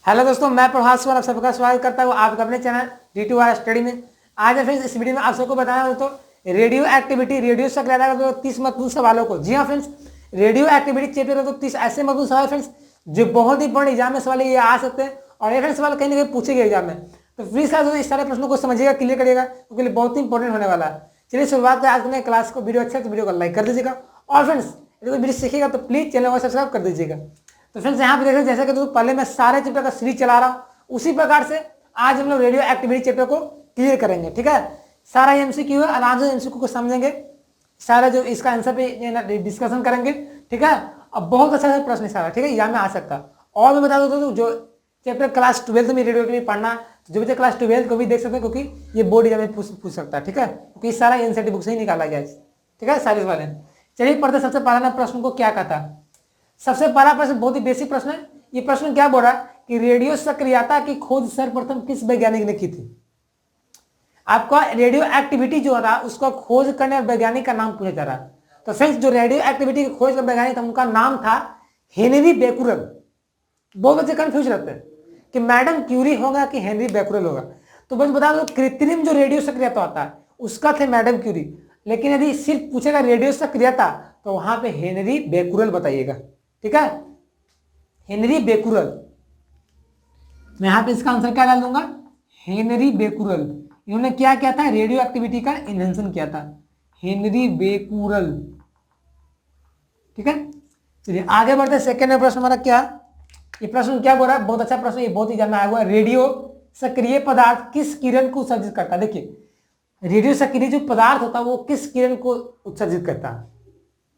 Hello दोस्तों, मैं प्रभास कुमार आप सबका स्वागत करता हूँ आपके अपने चैनल D2R स्टडी में। आज फ्रेंड्स इस वीडियो में आप सबको बताना दोस्तों रेडियो एक्टिविटी, रेडियो सक्रियता का 30 महत्वपूर्ण सवालों को। जी हाँ फ्रेंड्स, रेडियो एक्टिविटी चैप्टर का 30 ऐसे महत्वपूर्ण सवाल फ्रेंड्स जो बहुत ही बड़े एग्जाम में सवाल ये आ सकते हैं और ये फ्रेंड्स सवाल कहीं ना कहीं पूछे गए एग्जाम में। तो प्लीज इस सारे प्रश्नों को समझिएगा, क्लियर करिएगा क्योंकि बहुत ही इंपॉर्टेंट होने वाला है। चलिए शुरुआत करें आज के क्लास को। वीडियो अच्छा है तो वीडियो को लाइक कर दीजिएगा और फ्रेंड्स यदि वीडियो सीखिएगा तो प्लीज चैनल को सब्सक्राइब कर दीजिएगा। तो फ्रेंड्स यहाँ पे देखिए जैसा कि दोस्तों पहले मैं सारे चैप्टर का सीरीज चला रहा हूँ, उसी प्रकार से आज हम लोग रेडियो एक्टिविटी चैप्टर को क्लियर करेंगे। ठीक है, सारा एमसीक्यू है, आराम से एमसीक्यू को समझेंगे, सारा जो इसका आंसर पे डिस्कशन करेंगे। ठीक है, अब बहुत अच्छा सा प्रश्न सारा, ठीक है, एग्जाम में आ सकता है। और मैं बता दूँ तो जो चैप्टर क्लास 12 में रेडियो एक्टिविटी पढ़ना है तो जो बच्चे क्लास 12 को भी देख सकते हैं क्योंकि ये बोर्ड एग्जाम में पूछ सकता है। ठीक है, क्योंकि सारा एनसीईआरटी बुक से ही निकाला गया है। ठीक है, सारे वाले। चलिए पढ़ते सबसे पहला प्रश्न को क्या कहता है। सबसे पहला प्रश्न बहुत ही बेसिक प्रश्न है। ये प्रश्न क्या बोल रहा है कि रेडियो सक्रियता की खोज सर्वप्रथम किस वैज्ञानिक ने की थी। आपका रेडियो एक्टिविटी जो था उसका खोज करने वैज्ञानिक का नाम पूछा जा रहा है। तो फ्रेंड्स जो रेडियो एक्टिविटी की खोज का वैज्ञानिक था उनका नाम था हेनरी बेकुरल। बहुत बच्चे कंफ्यूज रहते हैं कि मैडम क्यूरी होगा कि हेनरी बेकुरल होगा। तो बस बता दो कृत्रिम जो रेडियो सक्रियता होता है उसका थे मैडम क्यूरी, लेकिन यदि सिर्फ पूछेगा रेडियो सक्रियता तो वहां पे हेनरी बेकुरल बताइएगा। ठीक है, हेनरी बेकुरल। मैं यहां पे इसका आंसर क्या डाल दूंगा, हेनरी बेकुरल। इन्होंने क्या किया था, रेडियो एक्टिविटी का इन्वेंशन किया था, हेनरी बेकुरल। ठीक है, चलिए आगे बढ़ते। सेकेंड प्रश्न हमारा क्या, ये प्रश्न क्या बोल रहा है, बहुत अच्छा प्रश्न, ये बहुत ही जानना आया हुआ है। रेडियो सक्रिय पदार्थ किस किरण को उत्सर्जित करता है। देखिए रेडियो सक्रिय जो पदार्थ होता है वो किस किरण को उत्सर्जित करता है,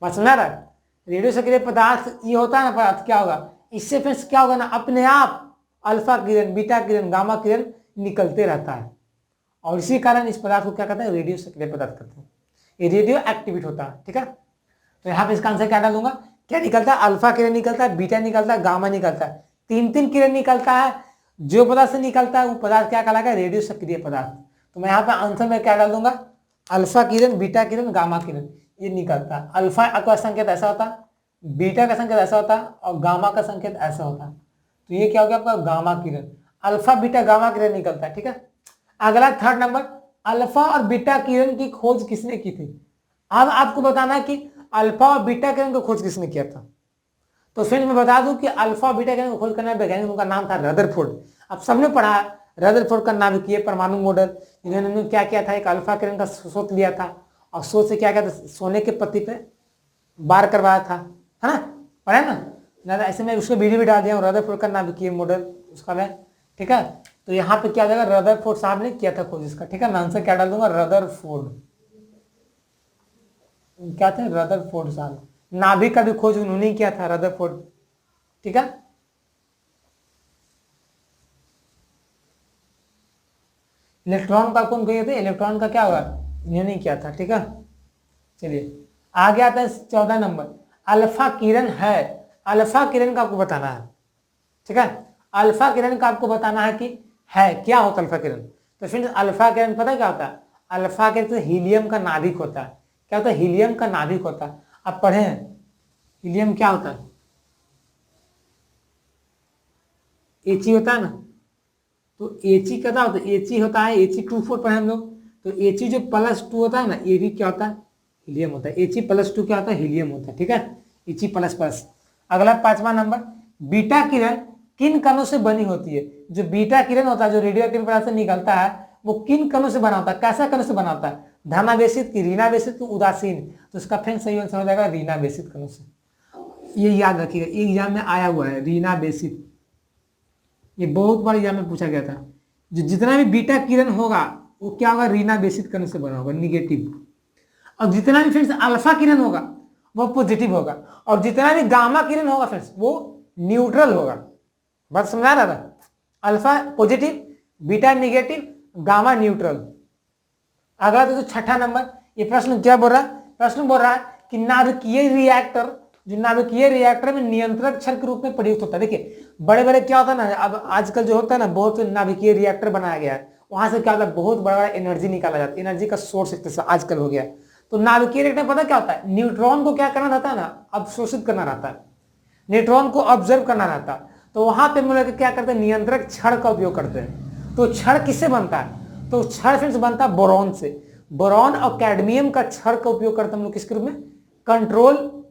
बात समझा रहा है। रेडियो सक्रिय पदार्थ ये होता है ना पदार्थ, क्या होगा इससे फिर क्या होगा ना, अपने आप अल्फा किरण, बीटा किरण, गामा किरण निकलते रहता है और इसी कारण इस पदार्थ को क्या कहते हैं, रेडियो सक्रिय पदार्थ कहते हैं। ये रेडियो एक्टिविटी होता है। ठीक है, तो यहाँ पे इसका आंसर क्या डालूंगा, क्या निकलता है, अल्फा किरण निकलता है, बीटा निकलता है, गामा निकलता है, तीन किरण निकलता है। जो पदार्थ से निकलता है वो पदार्थ क्या कहलाएगा, रेडियो सक्रिय पदार्थ। तो मैं यहाँ पे आंसर में क्या डाल दूंगा, अल्फा किरण, बीटा किरण, गामा किरण ये निकलता है। अल्फा का संकेत ऐसा होता है, बीटा का संकेत ऐसा होता है और गामा का संकेत ऐसा होता है। तो ये क्या हो गया आपका गामा किरण, अल्फा बीटा गामा किरण निकलता है। ठीक है, अगला थर्ड नंबर, अल्फा और बीटा किरण की खोज किसने की थी। अब आपको बताना है कि अल्फा और बीटा किरण की खोज किसने किया था। तो फ्रेंड्स मैं बता दूं कि अल्फा और बीटा किरण को खोज करने वैज्ञानिक उनका नाम था रदरफोर्ड। अब सबने पढ़ा रदरफोर्ड का नाभिकीय परमाणु मॉडल, इन्होंने क्या किया था, एक अल्फा किरण का स्रोत लिया था और स्रोत से क्या किया था, सोने के पत्ती पे बार करवाया था, है ना, पढ़ा ना ऐसे में उसको वीडियो भी डाल दिया रदरफोर्ड का नाभिकीय मॉडल उसका है। ठीक है, तो यहाँ पे क्या हो जाएगा, रदरफोर्ड साहब ने किया था खोज इसका। ठीक है, मैं आंसर क्या डाल दूंगा, रदरफोर्ड। क्या थे, रदरफोर्ड साहब। नाभिक का भी खोज उन्होंने किया था, रदरफोर्ड। ठीक है, इलेक्ट्रॉन का कौन किए थे, इलेक्ट्रॉन का क्या हुआ, इन्होंने किया था। ठीक है, चलिए आगे आता है 14 नंबर, अल्फा किरण है, अल्फा किरण का आपको बताना है। ठीक है, अल्फा किरण का आपको बताना है कि है क्या होता है अल्फा किरण। तो फ्रेंड्स अल्फा किरण पता है क्या होता है, अल्फा किरण तो हीलियम का नाभिक होता है। क्या होता है, हीलियम का नाभिक होता है। आप पढ़े हैं हीलियम क्या होता है, एची होता है ना, तो एची क्या होता है, एची होता है He2 पढ़े हम लोग। तो एची जो +2 होता है ना, ये भी क्या होता है, हीलियम होता है। He+2 क्या होता है, हीलियम होता है। ठीक है, He++। अगला 5वां नंबर, बीटा किरण किन कणों से बनी होती है। जो बीटा किरण होता है जो रेडियो एक्टिव पदार्थ से निकलता है वो किन कणों से बना होता है, कैसा कणों से बना होता है, धनावेशित की, ऋणावेशित की, उदासीन। तो इसका फ्रेंड सही आंसर हो जाएगा ऋणावेशित कणों से। ये याद रखिएगा, एग्जाम में आया हुआ है ऋणावेशित, ये बहुत बार एग्जाम में पूछा गया था। जो जितना भी बीटा किरण होगा वो क्या होगा, ऋणावेशित कण से बना होगा, निगेटिव। और जितना भी फ्रेंड्स अल्फा किरण होगा वो पॉजिटिव होगा और जितना भी गामा किरण होगा फ्रेंड्स वो न्यूट्रल होगा। बात समझा रहा था, alpha positive, beta negative, gamma neutral. अगला तो 6ठा नंबर, ये प्रश्न क्या बोल रहा है, प्रश्न बोल रहा है कि नाभिकीय रिएक्टर, जो नाभिकीय रिएक्टर में नियंत्रक क्षण के रूप में प्रयुक्त होता है। देखिए बड़े बड़े क्या होता है ना, अब आजकल जो होता है ना बहुत नाभिकीय रिएक्टर बनाया गया है, वहां से क्या होता है, बहुत बड़ा बड़ा एनर्जी निकाला जाता है, एनर्जी का सोर्स एक तरह से आजकल हो गया। तो नाभिकीय रिएक्टर पता क्या होता है, न्यूट्रॉन को क्या करना रहता है ना, अवशोषित करना रहता है, न्यूट्रॉन को ऑब्जर्व करना रहता है। तो वहां पे हम लोग क्या करते हैं, नियंत्रक छड़ का उपयोग करते हैं। तो छड़ किससे बनता है, तो छड़ फ्रेंड्स बनता है बोरॉन से। बोरॉन और कैडमियम का छड़ का उपयोग करते हैं हम लोग किसके रूप में, कंट्रोल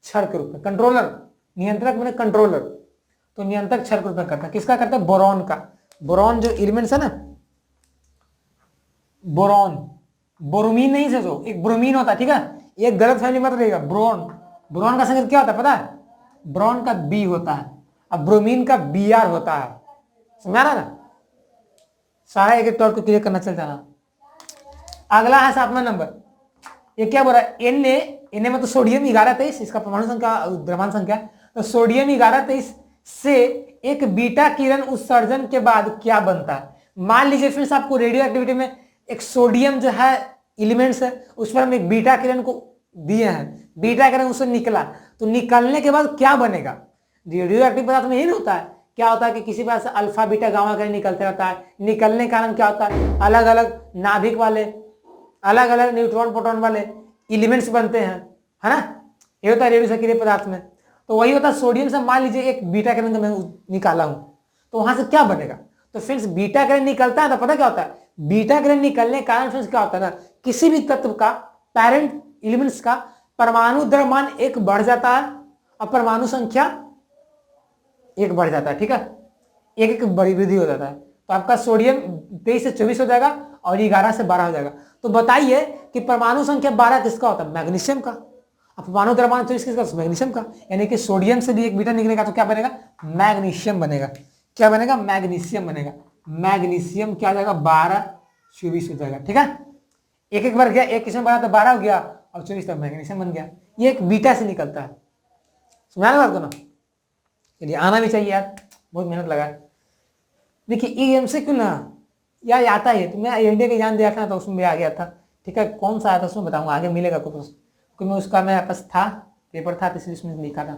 छड़ के रूप में, कंट्रोलर, नियंत्रक मैंने कंट्रोलर, तो नियंत्रक छड़ के रूप में करता है। किसका करता है, बोरॉन का। बोरॉन जो एलिमेंट्स है ना, बोरॉन, बोरोमीन नहीं से, जो एक ब्रोमीन होता है, ठीक है, एक गलत फैमिली मत रहेगा। ब्रोन, ब्रोन का संकेत क्या होता है पता है, ब्रोन का बी होता है, अब ब्रोमीन का बी आर होता है। समझ आ रहा ना, सारा एक एक टॉट को क्लियर करना चल जाना। अगला है 7वां नंबर, ये क्या बोल रहा है, एन में तो सोडियम 1123, इसका परमाणु संख्या द्रव्यमान संख्या, तो सोडियम 1123 से एक बीटा किरण उत्सर्जन के बाद क्या बनता है। मान लीजिए फ्रेंड्स आपको रेडियो एक्टिविटी में एक सोडियम जो है एलिमेंट्स है, उस पर हम एक बीटा किरण को दिए हैं, बीटा किरण उससे निकला, तो निकलने के बाद क्या बनेगा। रेडियो एक्टिव पदार्थ में यही होता है, क्या होता है कि किसी पास अल्फा बीटा गामा किरण निकलते रहता है, निकलने के कारण क्या होता है, अलग अलग नाभिक वाले, अलग अलग न्यूट्रॉन प्रोटॉन वाले एलिमेंट्स बनते हैं, है ना, ये होता है रेडियो सक्रिय पदार्थ में। तो वही होता है सोडियम से, मान लीजिए एक बीटा किरण मैं निकाला हूं, तो वहां से क्या बनेगा, तो फ्रेंड्स बीटा किरण निकलता है तो पता क्या होता है, बीटा किरण निकलने के कारण फ्रेंड्स क्या होता है ना, किसी भी तत्व का पेरेंट एलिमेंट्स का परमाणु द्रव्यमान 1 बढ़ जाता है और परमाणु संख्या 1 बढ़ जाता है, ठीक है, एक एक बड़ी वृद्धि हो जाता है। तो आपका सोडियम 23 से 24 हो जाएगा और 11 से 12 हो जाएगा। तो बताइए कि परमाणु संख्या 12 किसका होता है, मैग्नीशियम का, और परमाणु द्रव्यमान 24 किसका, मैग्नीशियम का, यानी कि सोडियम से भी एक बीटा निकलेगा तो क्या बनेगा, मैग्नीशियम बनेगा। क्या बनेगा, मैग्नीशियम बनेगा। मैग्नीशियम क्या हो जाएगा, 12 24 हो जाएगा, ठीक है, एक एक बार गया, एक किस्म बना तो 12 हो गया और 24 तक मैग्नीशियम बन गया। ये एक बीटा से निकलता है, समझा बात को ना, चलिए आना भी चाहिए यार, बहुत मेहनत लगा। देखिए एमसीक्यू ना यार आता है, तो मैं इंडिया के एग्जाम दिया था तो उसमें भी आ गया था, ठीक है, कौन सा आया था उसमें बताऊंगा, आगे मिलेगा कुछ, क्योंकि मैं उसका मेरे पास था, पेपर था, इसलिए उसमें लिखा था।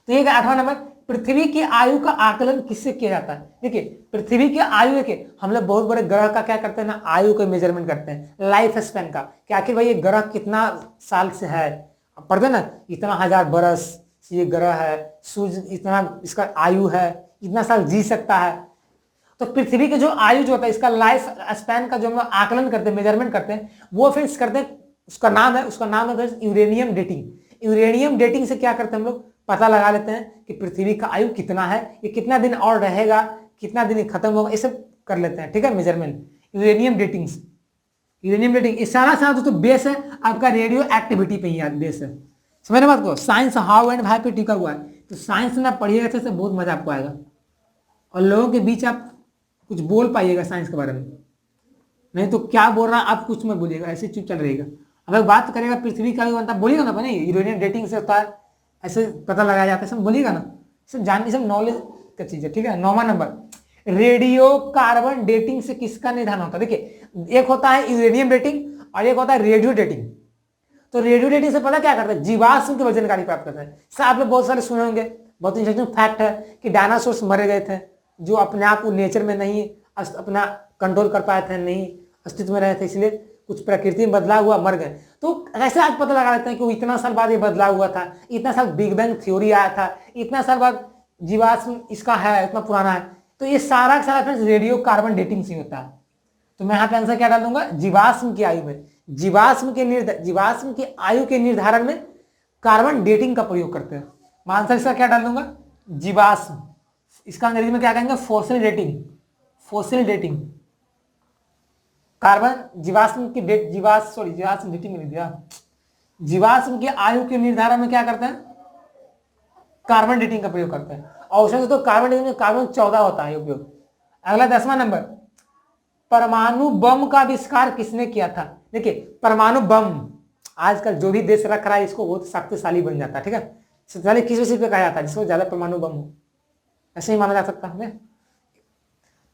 तो ये 8वां नंबर, पृथ्वी की आयु का आकलन किससे किया जाता है। देखिए पृथ्वी की आयु देखिए, हम लोग बहुत बड़े ग्रह का क्या करते हैं ना, आयु का मेजरमेंट करते हैं, लाइफ स्पैन का, कि आखिर भाई ये ग्रह कितना साल से है, पढ़ते ना, इतना 1000 बरस ये ग्रह है, सूर्य इतना इसका आयु है, इतना साल जी सकता है। तो पृथ्वी के जो आयु जो होता है, इसका लाइफ स्पैन का जो हम आकलन करते हैं, मेजरमेंट करते हैं, वो फिक्स करते हैं, उसका नाम है यूरेनियम डेटिंग। यूरेनियम डेटिंग से क्या करते हैं हम लोग, पता लगा लेते हैं कि पृथ्वी का आयु कितना है, ये कितना दिन और रहेगा, कितना दिन खत्म होगा, ये सब कर लेते हैं, ठीक है, measurement uranium dating. Uranium dating ये सारा तो बेस है आपका रेडियो एक्टिविटी पे ही बेस है, समझ बात को। साइंस हाउ एंड वाई पे टिका हुआ है, तो साइंस ना पढ़िएगा अच्छे से, बहुत मजा आपको आएगा, और लोगों के बीच आप कुछ बोल पाइएगा साइंस के बारे में, नहीं तो क्या बोल रहा है आप कुछ मत बोलिएगा, ऐसे चुप चल रहेगा। अगर बात करेगा पृथ्वी का बनता बोलिएगा ना, बने यूरेनियम डेटिंग से होता है, ऐसे पता लगाया जाता है, सब बोलिएगा ना, सब जानने सब नॉलेज का चीज है, ठीक है। 9वां नंबर, रेडियो कार्बन डेटिंग से किसका निर्धारण होता है। देखिए एक होता है यूरेनियम डेटिंग और एक होता है रेडियो डेटिंग। तो रेडियो डेटिंग से पता क्या करते हैं, जीवाश्म की जानकारी प्राप्त करते हैं। सर आप लोग बहुत सारे सुने होंगे, बहुत इंटरेस्टिंग फैक्ट है कि डायनासोर्स मरे गए थे, जो अपने आप को नेचर में नहीं अपना कंट्रोल कर पाए थे, नहीं अस्तित्व में रहे थे, इसलिए कुछ प्रकृति में बदलाव हुआ, मर गए। तो कैसे आज पता लगा लेते हैं कि वो इतना साल बाद ये बदलाव हुआ था, इतना साल बिग बैंग थ्योरी आया था, इतना साल बाद जीवाश्म इसका है, इतना पुराना है। तो ये सारा का सारा फ्रेंड्स रेडियो कार्बन डेटिंग से होता है। तो मैं यहाँ पे आंसर क्या डाल दूंगा, जीवाश्म की आयु में, जीवाश्म की आयु के निर्धारण में कार्बन डेटिंग का प्रयोग करते हैं। मैं आंसर इसका क्या डाल दूंगा, जीवाश्म। इसका अंग्रेजी में क्या कहेंगे, fossil dating. Fossil dating carbon जीवाश्म की जीवाश्म डेटिंग में दिया, जीवाश्म की आयु के निर्धारण में क्या करते हैं, कार्बन डेटिंग का प्रयोग करते हैं। और उसमें तो कार्बन डेटिंग में कार्बन 14 होता है उपयोग। अगला 10वां नंबर, परमाणु बम का आविष्कार किसने किया था। देखिए परमाणु बम आजकल जो भी देश रख रहा है इसको बहुत शक्तिशाली बन जाता है, ठीक है। शक्तिशाली किस विषय पे कहा जाता है, जिसको ज्यादा परमाणु बम हो, ऐसे ही माना जा सकता है।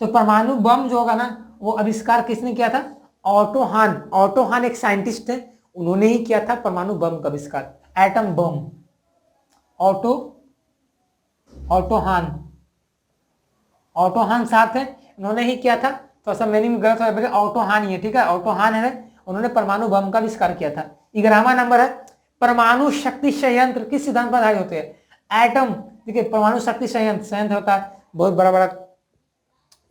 तो परमाणु बम जो होगा ना, वो आविष्कार किसने किया था, ऑटो हान। ऑटो हान एक साइंटिस्ट है, उन्होंने ही किया था परमाणु बम का आविष्कार, एटम बम। ऑटो हान साथ है, उन्होंने ही किया था। तो ऐसा मीनिंग गलत है, ऑटो हान ही है, ठीक है, ऑटो हान है, उन्होंने परमाणु बम का आविष्कार किया था। 11वां नंबर है, परमाणु शक्ति संयंत्र किस सिद्धांत पर आधारित होते हैं, एटम देखिए परमाणु शक्ति संयंत्र संयंत्र होता है बहुत बड़ा बड़ा,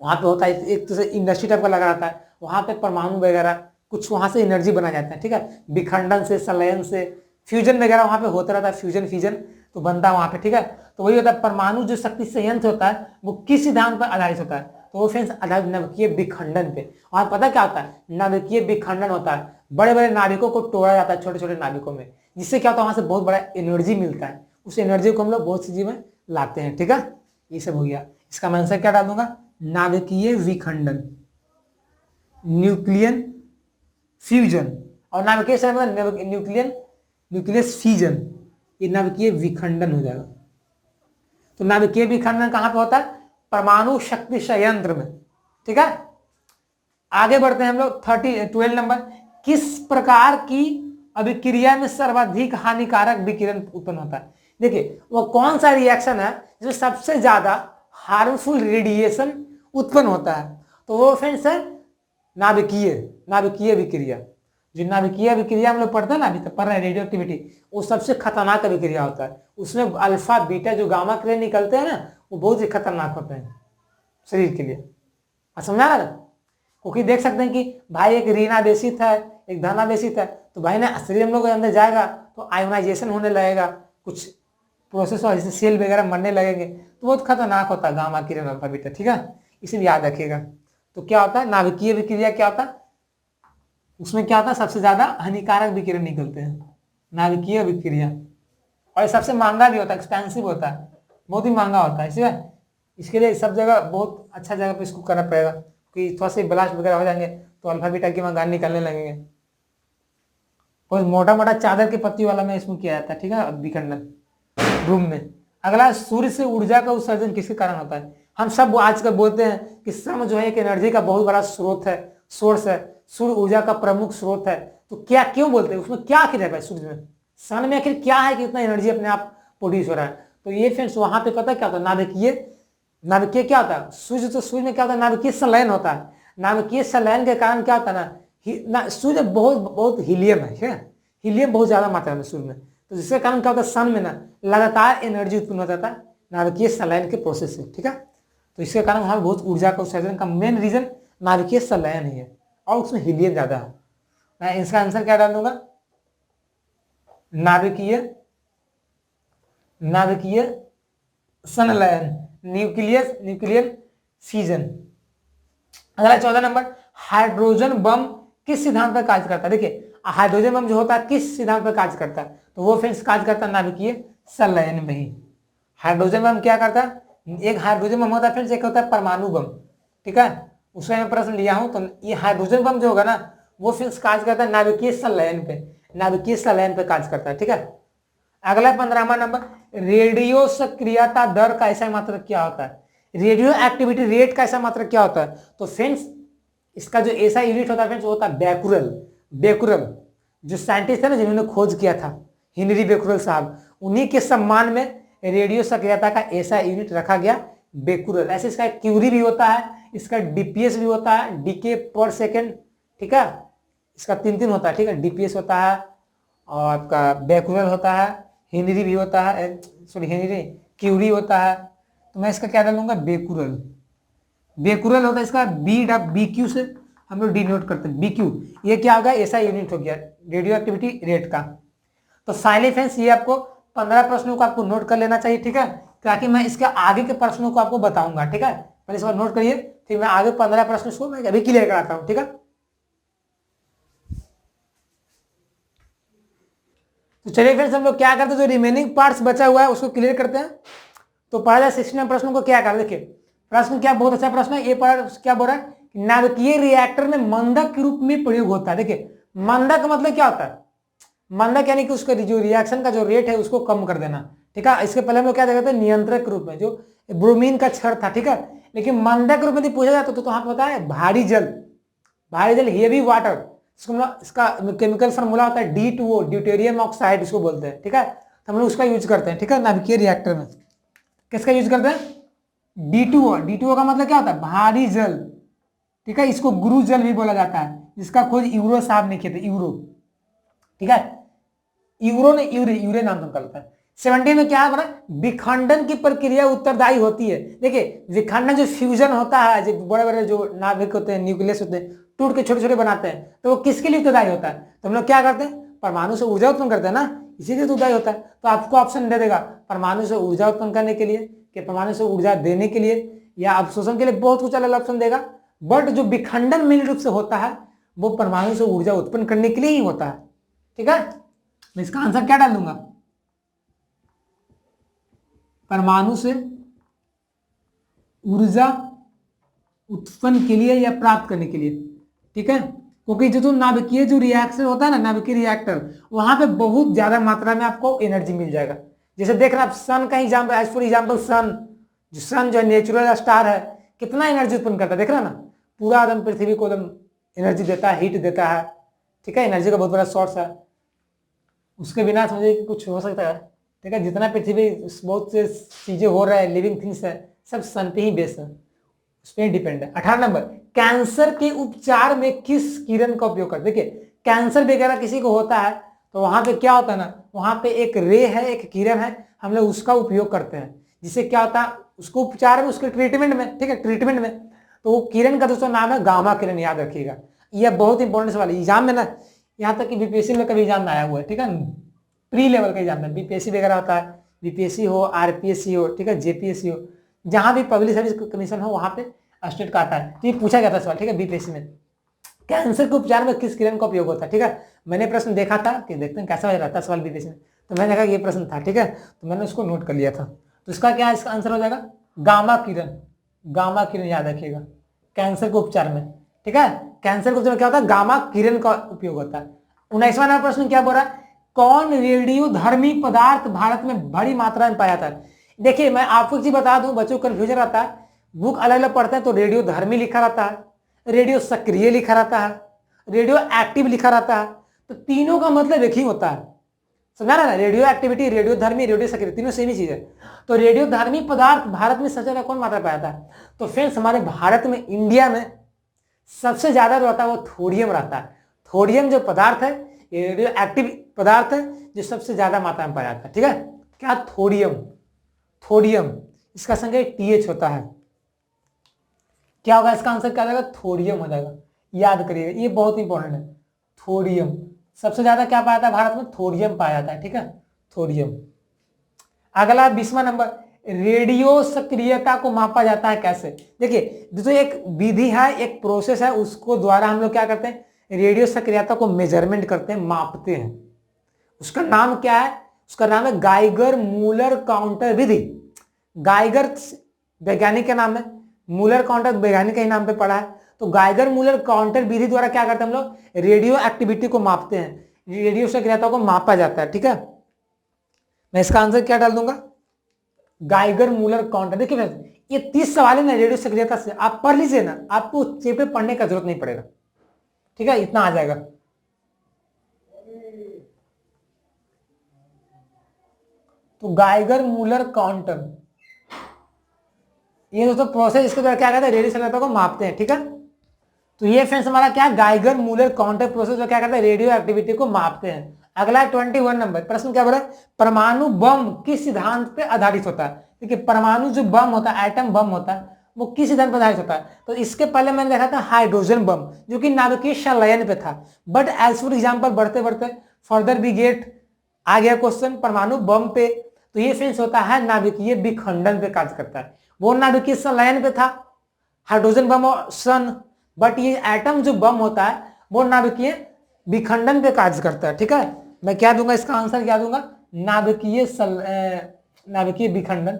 वहाँ पे होता है एक तरह से इंडस्ट्री टाइप का लगा रहता है, वहाँ पे परमाणु वगैरह कुछ वहाँ से एनर्जी बना जाता है, ठीक है, विखंडन से, संलयन से, फ्यूजन वगैरह वहाँ पे होता रहता है, फ्यूजन फिजन तो बनता है वहाँ पे, ठीक है। तो वही होता है परमाणु जो शक्ति संयंत्र होता है वो किस सिद्धांत पर आधारित होता है, तो वो फ्रेंड्स आधारित नाभिकीय विखंडन पे। वहाँ पता क्या होता है, नाभिकीय विखंडन होता है, बड़े बड़े नाभिकों को तोड़ा जाता है छोटे छोटे नाभिकों में, जिससे क्या होता है वहाँ से बहुत बड़ा एनर्जी मिलता है, उस एनर्जी को हम लोग बहुत सी चीज़ में लाते हैं, ठीक है। ये सब हो गया, इसका मैं आंसर क्या डाल दूंगा, नाभिकीय विखंडन, न्यूक्लियन फ्यूजन, और नाभिकीय न्यूक्लियन न्यूक्लियस फ्यूजन, ये नाभिकीय विखंडन हो जाएगा। तो नाभिकीय विखंडन कहां पे होता है, परमाणु शक्ति संयंत्र में, ठीक है। आगे बढ़ते हैं हम लोग 12 नंबर, किस प्रकार की अभिक्रिया में सर्वाधिक हानिकारक विकिरण उत्पन्न होता है। देखिए वो कौन सा रिएक्शन है जिसमें सबसे ज्यादा हार्मफुल रेडिएशन उत्पन्न होता है, तो वो फ्रेंड्स है नाभिकीय विक्रिया। जो नाभिकीय विक्रिया हम लोग पढ़ते हैं ना, अभी तक पढ़ रहे हैं रेडियो एक्टिविटी, वो सबसे खतरनाक विक्रिया होता है, उसमें अल्फा बीटा जो गामा किरण निकलते हैं ना वो बहुत ही खतरनाक होते हैं शरीर के लिए, समझा ना। क्योंकि देख सकते हैं कि भाई एक ऋणावेशित है एक धनावेशित है, तो भाई ना शरीर हम लोग के अंदर जाएगा तो आयोनाइजेशन होने लगेगा, कुछ प्रोसेस हो जैसे सेल वगैरह मरने लगेंगे, तो बहुत खतरनाक होता है गामा किरण अल्फा बीटा, ठीक है, इसीलिए याद रखिएगा। तो क्या होता है नाभिकीय विक्रिया, क्या होता है उसमें क्या होता है सबसे ज्यादा हानिकारक विकिरण निकलते हैं, नाभिकीय विक्रिया, और ये सबसे महंगा भी होता है, एक्सपेंसिव होता है, बहुत ही महंगा होता है, इसलिए इसके लिए सब जगह बहुत अच्छा जगह पे इसको करना पड़ेगा, क्योंकि थोड़ा सा ब्लास्ट वगैरह हो जाएंगे तो अल्फा बीटा की गान निकलने लगेंगे। बहुत मोटा मोटा चादर की पत्ती वाला में इसमें किया जाता है, ठीक है, विखंडन रूम में। अगला, सूर्य से ऊर्जा का उत्सर्जन किसके कारण होता है। हम सब आजकल बोलते हैं कि श्रम जो है एक एनर्जी का बहुत बड़ा स्रोत है, सोर्स है, सूर्य ऊर्जा का प्रमुख स्रोत है, तो क्या क्यों बोलते हैं, उसमें क्या आखिर है सूर्य में, सन में आखिर क्या है कि इतना एनर्जी अपने आप प्रोड्यूस हो रहा है। तो ये फ्रेंड्स वहां पे पता क्या होता है, नाभिकीय क्या होता है, सूर्य तो सूर्य में क्या होता है नाभिकीय संलयन होता है, नाभिकीय संलयन के कारण क्या होता है ना सूर्य बहुत हीलियम है, हीलियम बहुत ज्यादा मात्रा में सूर्य में, तो जिसके कारण क्या होता है सन में ना लगातार एनर्जी उत्पन्न होता था नाभिकीय संलयन के प्रोसेस से, ठीक है। तो इसके कारण वहां बहुत ऊर्जा का उत्सर्जन का मेन रीजन नाभिकीय संलयन ही है, और उसमें हीलियम ज्यादा है। मैं इसका आंसर क्या डाल दूंगा, नाभिकीय संलयन, न्यूक्लियन फ्यूजन। अगला 14 नंबर, हाइड्रोजन बम किस सिद्धांत पर कार्य करता है। देखिए हाइड्रोजन बम जो होता है किस सिद्धांत पर कार्य करता है, तो वो फ्रेंड्स कार्य करता है नाभिकीय संलयन में ही। हाइड्रोजन बम क्या करता है, एक हाइड्रोजन बम होता है फ्रेंड्स, एक होता है परमाणु बम, ठीक है, उसमें मैं प्रश्न लिया हूं। तो ये हाइड्रोजन बम जो होगा ना वो फ्रेंड्स कार्य करता है नाभिकीय संलयन पे, नाभिकीय संलयन पे कार्य करता है, ठीक है। अगला 15वां नंबर, रेडियो सक्रियता दर का ऐसा मात्रक क्या होता है, रेडियो एक्टिविटी रेट का ऐसा मात्रक क्या होता है। तो फ्रेंड्स इसका जो ऐसा यूनिट होता है फ्रेंड्स वो होता है बेकुरल, जो साइंटिस्ट है ना जिन्होंने खोज किया था हेनरी बेकुरल साहब, उन्हीं के सम्मान में रेडियो सक्रियता का ऐसा यूनिट रखा गया बेकुरल। ऐसे इसका क्यूरी भी होता है, इसका डीपीएस भी होता है, डीके पर सेकेंड, ठीक है, इसका 3 होता है, ठीक है, डीपीएस होता है और आपका बेकुरल होता है, हेनरी भी होता है, सॉरी हेनरी क्यूरी होता है। तो मैं इसका क्या डालूंगा, बेकुरल होता है, इसका BQ से हम लोग डिनोट करते हैं, BQ, ये क्या होगा ऐसा यूनिट हो गया रेडियो एक्टिविटी रेट का। तो फाइनली फ्रेंड्स ये आपको 15 प्रश्नों को आपको नोट कर लेना चाहिए, ठीक है, ताकि मैं इसके आगे के प्रश्नों को आपको बताऊंगा, ठीक है, पहले इस बार नोट करिए, फिर मैं आगे 15 प्रश्नों को मैं अभी क्लियर कराता हूँ, ठीक है। तो चलिए फ्रेंड्स हम लोग क्या करते हैं, जो रिमेनिंग पार्ट्स बचा हुआ है उसको क्लियर करते हैं। तो पहला 16 प्रश्नों को क्या कर, देखिए प्रश्न क्या बहुत अच्छा प्रश्न है, ये क्या बोल रहा है, नाभिकीय रिएक्टर में मंदक के रूप में प्रयोग होता है। देखिए मंदक का मतलब क्या होता है, मंदक यानी कि उसका जो रिएक्शन का जो रेट है उसको कम कर देना, ठीक है। इसके पहले हम लोग क्या देखते हैं नियंत्रक के रूप में जो ब्रोमीन का क्षण था, ठीक है, लेकिन मंदक के रूप में यदि पूछा जाता तो वहां पर होता है भारी जल हेवी वाटर, इसका केमिकल फॉर्मूला होता है D2O, ड्यूटेरियम ऑक्साइड इसको बोलते हैं, ठीक है, तो हम लोग उसका यूज करते हैं, ठीक है, नाभिकीय रिएक्टर में किसका यूज करते हैं, D2O का मतलब क्या होता है भारी जल, ठीक है, इसको गुरु जल भी बोला जाता है, जिसका खोज यूरो साहब ने किया था, यूरो, ठीक है, यूरे नाम से निकलता है, 17 में क्या है, विखंडन की प्रक्रिया उत्तरदायी होती है। देखिए विखंडन जो फ्यूजन होता है, जो बड़े बड़े जो नाभिक होते हैं, न्यूक्लियस होते हैं, टूट के छोटे छोटे बनाते हैं, तो वो किसके लिए उत्तरदायी होता है? तो हम लोग क्या करते हैं, परमाणु से ऊर्जा उत्पन्न करते हैं ना, इसीलिए उत्तरदायी होता है। तो आपको ऑप्शन दे देगा परमाणु से ऊर्जा उत्पन्न करने के लिए, कि परमाणु से ऊर्जा देने के लिए, या अवशोषण के लिए, बहुत कुछ अलग ऑप्शन देगा। बट जो विखंडन मेन रूप से होता है वो परमाणु से ऊर्जा उत्पन्न करने के लिए ही होता है। ठीक है, मैं इसका आंसर क्या डाल दूंगा, परमाणु से ऊर्जा उत्पन्न के लिए या प्राप्त करने के लिए। ठीक है, क्योंकि जो नाभिकीय जो रिएक्शन होता है ना, नाभिकीय रिएक्टर, वहां पे बहुत ज्यादा मात्रा में आपको एनर्जी मिल जाएगा। जैसे देख रहे हैं आप सन का example, as for example sun जो नेचुरल स्टार है, कितना एनर्जी उत्पन्न करता है, देख रहे हैं ना, पूरा एकदम पृथ्वी को एकदम एनर्जी देता है, हीट देता है। ठीक है, एनर्जी का बहुत बड़ा सोर्स है, उसके बिना समझिए कि कुछ हो सकता है। ठीक है, जितना पृथ्वी बहुत से चीजें हो रहा है, लिविंग थिंग्स है, सब सन पे ही बेस है, उस पर डिपेंड है। 18 नंबर, कैंसर के उपचार में किस किरण का उपयोग करते? देखिए कैंसर वगैरह किसी को होता है तो वहां पे क्या होता है ना, वहां पे एक रे है, एक किरण है, हम लोग उसका उपयोग करते हैं, जिससे क्या होता है, उसको उपचार में, उसके ट्रीटमेंट में। ठीक है, ट्रीटमेंट में तो वो किरण का दोस्तों नाम है गामा किरण, याद रखिएगा। यह बहुत इंपॉर्टेंट सवाल है एग्जाम में ना, यहाँ तक कि बीपीएससी में कभी एग्जाम में आया हुआ है। ठीक है, प्री लेवल का एग्जाम में बीपीएससी वगैरह होता है, बीपीएससी हो, आरपीएससी हो, ठीक है, जेपीएससी हो, जहां भी पब्लिक सर्विस कमीशन हो, वहां पे स्टेट का आता है। तो ये पूछा गया था सवाल। ठीक है, बीपीएससी में कैंसर के उपचार में किस किरण का उपयोग होता है? ठीक है, मैंने प्रश्न देखा था कि देखते हैं कैसा रहता है सवाल बीपीएससी में, तो मैंने देखा ये प्रश्न था। ठीक है, तो मैंने उसको नोट कर लिया था। तो इसका क्या, इसका आंसर हो जाएगा गामा किरण। गामा किरण याद रखिएगा, कैंसर के उपचार में। ठीक है, कैंसर के उपचार में क्या होता है, गामा किरण का उपयोग होता है। 19वां नंबर प्रश्न क्या बोल रहा है, कौन रेडियोधर्मी पदार्थ भारत में बड़ी मात्रा में पाया जाता है? देखिए मैं आपको एक चीज बता दूं, बच्चों को कंफ्यूजन आता है, बुक अलग अलग पढ़ते हैं तो रेडियोधर्मी लिखा रहता है, रेडियो सक्रिय लिखा रहता है, रेडियो एक्टिव लिखा रहता है, तो तीनों का मतलब एक ही होता है, समझा ना? रेडियो एक्टिविटी, रेडियो धर्मी, रेडियो सक्रिय, तीनों सेम ही चीज है। तो रेडियो धर्मी पदार्थ भारत में सबसे ज्यादा कौन मात्रा पाया जाता है? तो फ्रेंड्स हमारे भारत में, इंडिया में सबसे ज्यादा जो रहता है वो थोडियम रहता है। थोडियम जो पदार्थ है, ये रेडियो एक्टिव पदार्थ है जो सबसे ज्यादा मात्रा में पाया जाता है। ठीक है, क्या थोडियम, थोडियम, इसका संख्या TH होता है। क्या होगा इसका आंसर, क्या हो जाएगा, थोडियम हो जाएगा। याद करिएगा, ये बहुत इंपॉर्टेंट है। थोडियम सबसे ज्यादा क्या पाया जाता है भारत में, थोडियम पाया जाता है। ठीक है, थोडियम। अगला 20वां नंबर, रेडियो सक्रियता को मापा जाता है कैसे? देखिए जो एक विधि है, एक प्रोसेस है, उसको द्वारा हम लोग क्या करते हैं, रेडियो सक्रियता को मेजरमेंट करते हैं, मापते हैं। उसका नाम क्या है? उसका नाम है गाइगर मूलर काउंटर विधि। गाइगर वैज्ञानिक का नाम है, मूलर काउंटर वैज्ञानिक के ही नाम पे पड़ा है। तो गाइगर मूलर काउंटर विधि द्वारा क्या करते हैं हम लोग, रेडियो एक्टिविटी को मापते हैं, रेडियो सक्रियता को मापा जाता है। ठीक है, मैं इसका आंसर क्या डाल दूंगा, गाइगर मूलर काउंटर। देखिए ये 30 सवाल है ना रेडियो सक्रियता से, आप पढ़ लीजिए ना, आपको चेपे पढ़ने का जरूरत नहीं पड़ेगा। ठीक है, इतना आ जाएगा। तो गाइगर मूलर काउंटर, ये दोस्तों प्रोसेस, इसके द्वारा क्या कहते हैं, रेडियो सक्रियता को मापते हैं। ठीक है, तो ये फ्रेंड्स हमारा क्या, गाइगर मूलर काउंटर प्रोसेस क्या करता है, रेडियो एक्टिविटी को मापते हैं। अगला 21 नंबर प्रश्न क्या बोला, परमाणु बम किस सिद्धांत पे आधारित होता है? देखिए परमाणु जो बम होता है, एटम बम होता है, वो किस सिद्धांत पर आधारित होता है? तो इसके पहले मैंने देखा था हाइड्रोजन बम, जो कि नाभिकीय संलयन पे था। बट एज फॉर एग्जाम्पल बढ़ते बढ़ते फर्दर भी गेट आ गया क्वेश्चन परमाणु बम पे, तो ये फ्रेंड्स होता है नाभिकीय विखंडन पे कार्य करता है। वो नाभिकीय संलयन पे था, हाइड्रोजन बम और सन, बट ये एटम जो बम होता है वो नाभिकीय विखंडन पे कार्य करता है। ठीक है, मैं क्या दूंगा, इसका आंसर क्या दूंगा, नाभिकीय विखंडन।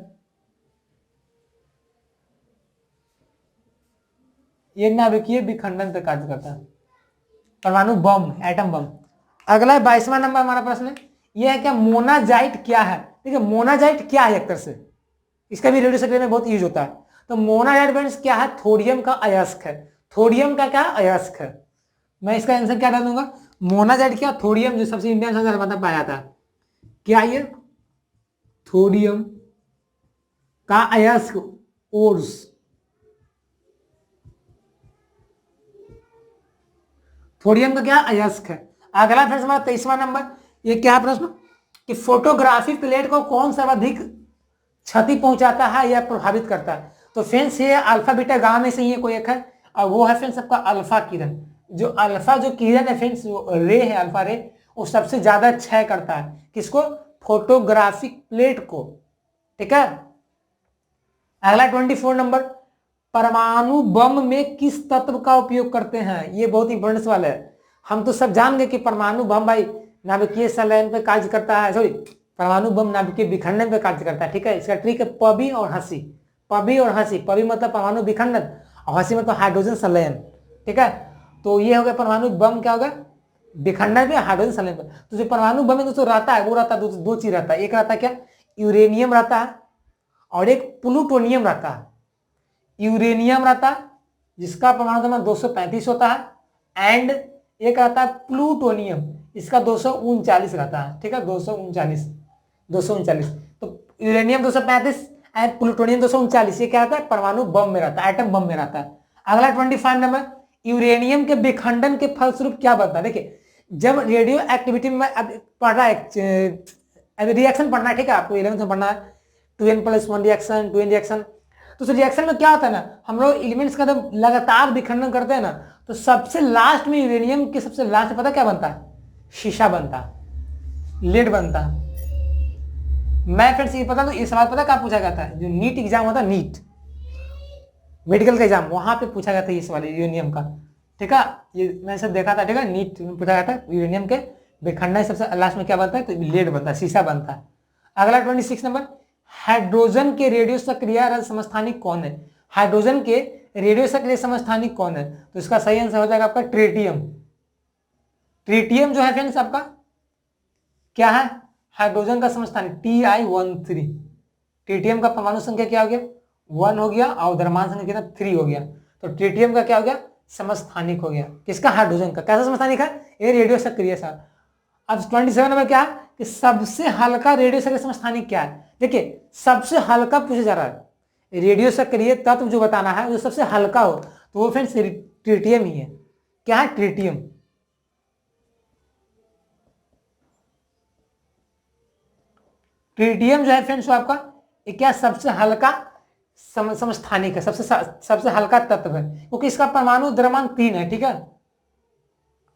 ये नाभिकीय विखंडन पे कार्य करता है, परमाणु बम, एटम बम। अगला 22वां नंबर हमारा प्रश्न है, यह है क्या, मोनाजाइट क्या है? देखिए मोनाजाइट क्या है, एक तरह से इसका भी रेडियो सक्रिय में बहुत यूज होता है। तो मोनाजाइट फ्रेंड्स क्या है, थोडियम का अयस्क है। थोडियम का क्या अयस्क है? मैं इसका आंसर क्या डालूंगा, मोनाजाइट क्या, थोडियम, जो सबसे इंडियन सबसे ज्यादा पाया जाता है। क्या ये थोडियम का अयस्क, ओर्स, थोडियम का क्या अयस्क है। अगला फ्रेंड्स हमारा 23वां नंबर, ये क्या है प्रश्न, कि फोटोग्राफी प्लेट को कौन सा अधिक क्षति पहुंचाता है या प्रभावित करता है। तो फ्रेंड्स ये अल्फा बीटा गामा में से ही कोई एक है, और वो है फ्रेंड्स आपका अल्फा किरण। जो अल्फा जो किरण है फ्रेंड्स, रे है, अल्फा रे, वो सबसे ज्यादा क्षय करता है किसको? फोटोग्राफिक प्लेट को। ठीक है। अगला 24 नंबर, परमाणु बम में किस तत्व का उपयोग करते हैं? ये बहुत इंपॉर्टेंट सवाल है। हम तो सब जान गए कि परमाणु बम भाई नाभिकीय संलयन पे कार्य करता है, सॉरी परमाणु बम नाभिकीय विखंडन पे कार्य करता है। ठीक है। इसका ट्रिक है पबी और हंसी। पबी और हंसी, पबी मतलब परमाणु विखंडन और हंसी मतलब हाइड्रोजन संलयन। ठीक है। तो ये हो गया परमाणु बम, क्या होगा? विखंडन पे, हाइड्रोजन संलयन पे। तो जो परमाणु बम में दोस्तों रहता है वो रहता है दो चीज रहता है। एक रहता है क्या? यूरेनियम रहता है, और एक प्लूटोनियम रहता है। यूरेनियम रहता है जिसका परमाणु क्रमांक 235 होता है, एंड एक रहता है प्लूटोनियम, इसका 239 रहता है। ठीक है, 239। तो यूरेनियम 235 एंड प्लूटोनियम 239, ये क्या रहता है? परमाणु बम में रहता है, एटम बम में रहता है। अगला 25 नंबर, यूरेनियम के विखंडन के फलस्वरूप क्या बनता है? देखिए जब रेडियो एक्टिविटी में पढ़ रहा है, रिएक्शन पढ़ना है, ठीक है, आपको 11th में पढ़ना है 2n+1 रिएक्शन, 2n रिएक्शन। तो उस रिएक्शन में क्या होता है ना, हम लोग एलिमेंट्स का जब लगातार विखंडन करते हैं ना, तो सबसे लास्ट में यूरेनियम के सबसे लास्ट में पता क्या बनता है? शीशा बनता है, लेड बनता है। मैं फ्रेंड्स ये पता, तो ये सवाल पता क्या पूछा गया था? जो नीट एग्जाम होता है, नीट मेडिकल का एग्जाम, वहां पे पूछा गया था ये सवाल यूरेनियम का। ठीक है, ये मैंने सब देखा था। ठीक है, नीट में पूछा गया था यूरेनियम के विखंडन सबसे लास्ट में क्या बनता है? तो लेड बनता है, शीशा बनता है। अगला 26 नंबर, हाइड्रोजन के रेडियो सक्रिय समस्थानिक कौन है? हाइड्रोजन के रेडियो सक्रिय समस्थानिक कौन है? तो इसका सही आंसर हो जाएगा आपका ट्रिटियम। ट्रिटियम जो है फ्रेंड्स आपका क्या है? हाइड्रोजन का समस्थानिक Ti13। ट्रिटियम का परमाणु संख्या क्या हो गया? 1 हो गया, और द्रव्यमान संख्या कितना? 3 हो गया। तो ट्रिटियम का क्या हो गया? समस्थानिक हो गया। किसका? हाइड्रोजन का। कैसा समस्थानिक है? ये रेडियो सक्रिय सा। अब 27 नंबर क्या है कि सबसे हल्का रेडियो सक्रिय समस्थानिक क्या है? देखिए सबसे हल्का पूछा जा रहा है, रेडियो सक्रिय तत्व जो बताना है जो सबसे हल्का हो, तो वो फ्रेंड्स ट्रिटियम ही है। क्या है? ट्रिटियम। ट्रिटियम जो है फ्रेंड्स आपका क्या? सबसे हल्का समस्थानिक है, सबसे हल्का तत्व है, क्योंकि इसका परमाणु द्रव्यमान 3 है। ठीक है,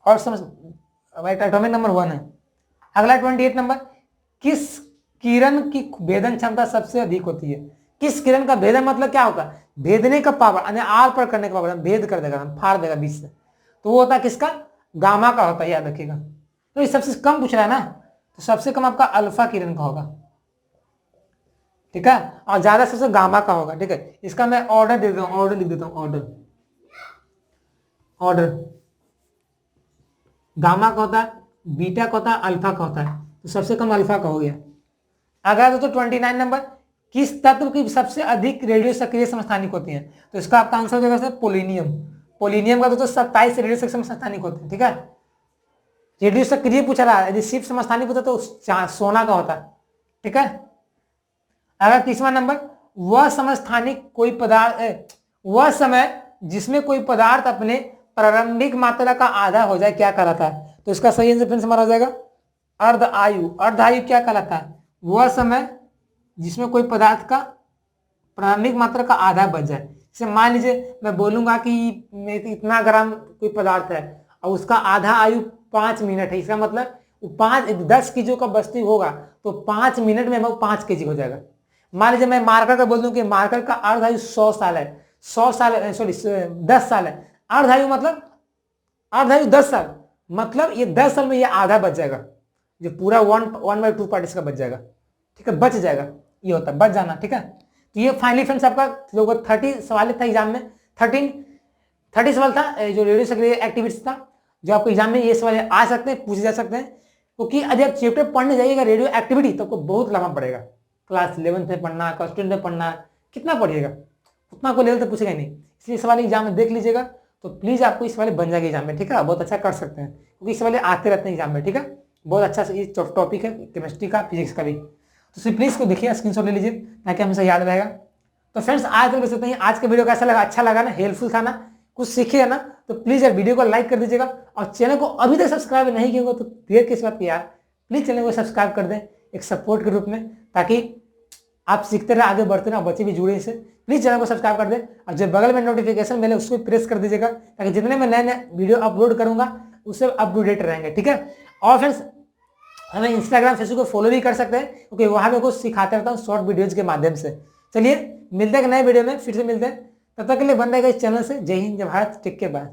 और एटॉमिक नंबर 1 है। अगला 28 नंबर, किस किरण की भेदन क्षमता सबसे अधिक होती है? किस किरण का भेदन मतलब क्या होगा? भेदने का पावर, यानी आर पर करने का पावर, भेद कर देगा, फाड़ देगा बीच से। तो वो होता है किसका? गामा का होता है, याद रखिएगा। तो ये सबसे कम पूछ रहा है ना, तो सबसे कम आपका अल्फा किरण का होगा। ठीक है, और ज्यादा सबसे गामा का होगा। ठीक है, इसका मैं ऑर्डर दे देता हूं, ऑर्डर लिख देता हूं, ऑर्डर गामा का होता है, बीटा का होता है, अल्फा का होता है। तो सबसे कम अल्फा का हो गया। अगला दोस्तों 29 नंबर, किस तत्व की सबसे अधिक रेडियो सक्रिय समस्थानिक होती है? तो इसका आपका आंसर हो जाएगा पोलिनियम। पोलिनियम का दोस्तों 27 रेडियो सक्रिय समस्थानिक होते हैं। ठीक है, रेडियो सक्रिय पूछा रहा है, यदि सिर्फ समस्थानिक होता तो सोना का होता। ठीक है, अगर 30वां नंबर, वह समस्थानिक कोई पदार्थ, वह समय जिसमें कोई पदार्थ अपने प्रारंभिक मात्रा का आधा हो जाए क्या कहलाता है? तो इसका सही आंसर फ्रेंड्स हमारा हो जाएगा अर्ध आयु। अर्ध आयु क्या कहलाता है? वह समय जिसमें कोई पदार्थ का प्रारंभिक मात्रा का आधा बच जाए। जैसे मान लीजिए मैं बोलूंगा कि इतना ग्राम कोई पदार्थ है और उसका आधा आयु 5 मिनट है, इसका मतलब 10 केजी का वस्तु होगा तो 5 मिनट में वो 5 केजी हो जाएगा। मान लीजिए मैं मार्कर का बोल दूं कि मार्कर का अर्ध आयु 100 साल है, 10 साल है। अर्ध आयु मतलब अर्ध आयु 10 साल, मतलब ये 10 साल में ये आधा बच जाएगा, जो पूरा 1/2 पार्ट इसका बच जाएगा। ठीक है, बच जाएगा, ये होता है बच जाना। ठीक है, तो ये फाइनली फ्रेंड्स आपका लगभग 30 सवाल था एग्जाम में। 30 सवाल था जो रेडियो सक्रिय एक्टिविटीज था, जो आपको एग्जाम में ये सवाल आ सकते हैं, पूछे जा सकते हैं। क्योंकि यदि आप चैप्टर पढ़ने जाइएगा रेडियो एक्टिविटी तो आपको बहुत लंबा पड़ेगा। क्लास 11th में पढ़ना, क्लास 10 में पढ़ना, कितना पढ़िएगा, उतना को लेवल तो पूछेगा नहीं। इसलिए सवाल एग्जाम में देख लीजिएगा, तो प्लीज आपको इस वाले बन जाएगा एग्जाम में। ठीक है, बहुत अच्छा कर सकते हैं, क्योंकि इस वाले आते रहते हैं एग्जाम में। ठीक है, बहुत अच्छा ये टॉपिक है केमिस्ट्री का, फिजिक्स का भी। तो सिर्फ प्लीज को देखिए, स्क्रीनशॉट ले लीजिए ताकि हमेशा याद रहेगा। तो फ्रेंड्स आज तक बस इतना ही। आज का वीडियो कैसा लगा? अच्छा लगा ना, हेल्पफुल था ना, कुछ सीखिए ना, तो प्लीज यार वीडियो को लाइक कर दीजिएगा। और चैनल को अभी तक सब्सक्राइब नहीं किया तो देर किस बात की यार, प्लीज चैनल को सब्सक्राइब कर दें। एक सपोर्ट के रूप में, ताकि आप सीखते रहे, आगे बढ़ते रहे, बच्चे भी जुड़े इससे। प्लीज चैनल को सब्सक्राइब कर दे और जो बगल में नोटिफिकेशन मिले उसको भी प्रेस कर दीजिएगा, ताकि जितने मैं नए नए वीडियो अपलोड करूंगा उससे अप टू डेट रहेंगे, ठीक है। और फ्रेंड्स हमें इंस्टाग्राम फेसबुक को फॉलो भी कर सकते हैं, क्योंकि वहां पे कुछ सिखाते रहता हूँ शॉर्ट वीडियोज के माध्यम से। चलिए मिलते हैं नए वीडियो में, फिर से मिलते हैं, तब तक के लिए बन रहेगा इस चैनल से। जय हिंद, जय भारत, टेक केयर, बाय।